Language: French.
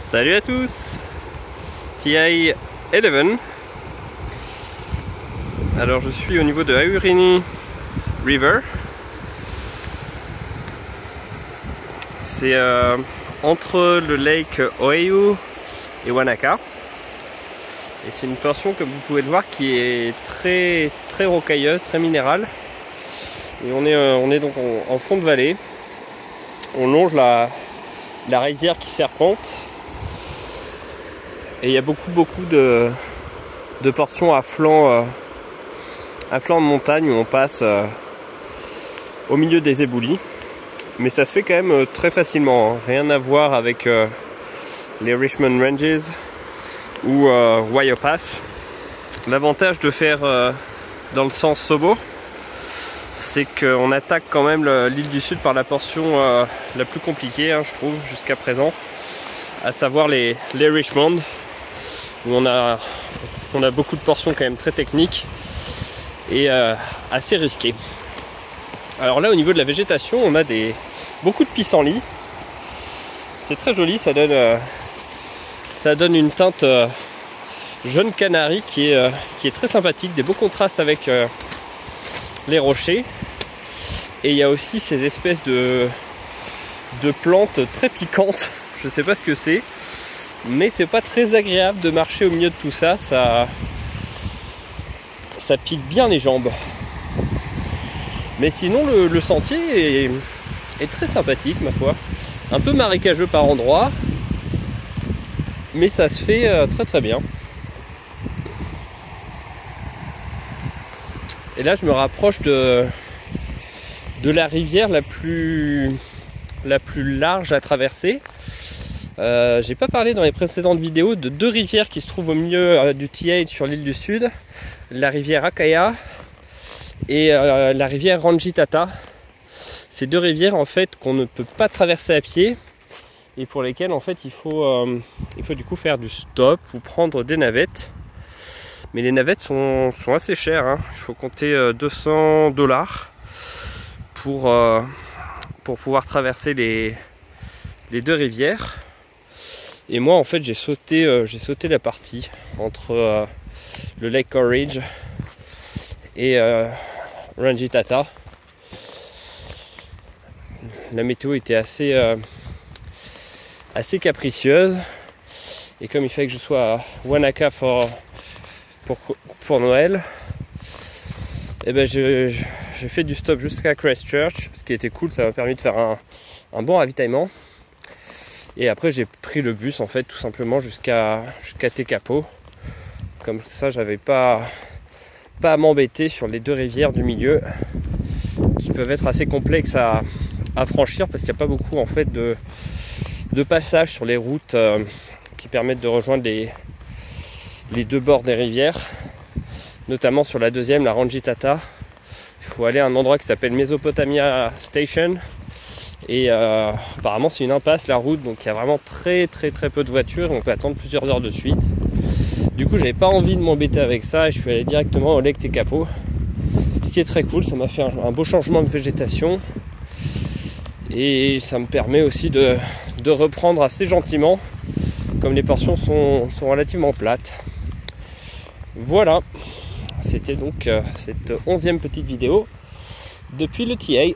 Salut à tous, TI 11. Alors je suis au niveau de Ahurini River. C'est entre le lake Oahu et Wanaka. Et c'est une portion, comme vous pouvez le voir, qui est très rocailleuse, très minérale. Et on est donc en fond de vallée. On longe la rivière qui serpente. Et il y a beaucoup de portions à flanc de montagne où on passe au milieu des éboulis. Mais ça se fait quand même très facilement, hein. Rien à voir avec les Richmond Ranges ou Wayapass. L'avantage de faire dans le sens Sobo, c'est qu'on attaque quand même l'île du Sud par la portion la plus compliquée, hein, je trouve, jusqu'à présent, à savoir les Richmond, où on a beaucoup de portions quand même très techniques et assez risquées. Alors là, au niveau de la végétation, on a beaucoup de pissenlits. C'est très joli, ça donne une teinte jaune canari qui est très sympathique, des beaux contrastes avec les rochers. Et il y a aussi ces espèces de plantes très piquantes. Je sais pas ce que c'est, mais c'est pas très agréable de marcher au milieu de tout ça. Ça pique bien les jambes. Mais sinon le sentier est très sympathique, ma foi. Un peu marécageux par endroits, mais ça se fait très bien. Et là je me rapproche de la rivière la plus large à traverser. J'ai pas parlé dans les précédentes vidéos de deux rivières qui se trouvent au milieu du T8 sur l'île du Sud, la rivière Akaya et la rivière Rangitata. Ces deux rivières en fait qu'on ne peut pas traverser à pied et pour lesquelles en fait il faut du coup faire du stop ou prendre des navettes. Mais les navettes sont assez chères, hein. Il faut compter $200 pour pouvoir traverser les deux rivières. Et moi en fait j'ai sauté la partie entre le Lake Courage et Rangitata. La météo était assez capricieuse et comme il fallait que je sois à Wanaka pour Noël, et ben j'ai fait du stop jusqu'à Christchurch, ce qui était cool, ça m'a permis de faire un bon ravitaillement. Et après j'ai pris le bus en fait tout simplement jusqu'à Tekapo. Comme ça j'avais pas à m'embêter sur les deux rivières du milieu qui peuvent être assez complexes à franchir parce qu'il n'y a pas beaucoup en fait de passages sur les routes qui permettent de rejoindre les deux bords des rivières, notamment sur la deuxième, la Rangitata. Il faut aller à un endroit qui s'appelle Mesopotamia Station et apparemment c'est une impasse la route, donc il y a vraiment très peu de voitures et on peut attendre plusieurs heures de suite. Du coup j'avais pas envie de m'embêter avec ça et je suis allé directement au Lake Tekapo, ce qui est très cool. Ça m'a fait un beau changement de végétation et ça me permet aussi de reprendre assez gentiment comme les portions sont relativement plates. Voilà, c'était donc cette 11e petite vidéo depuis le TA.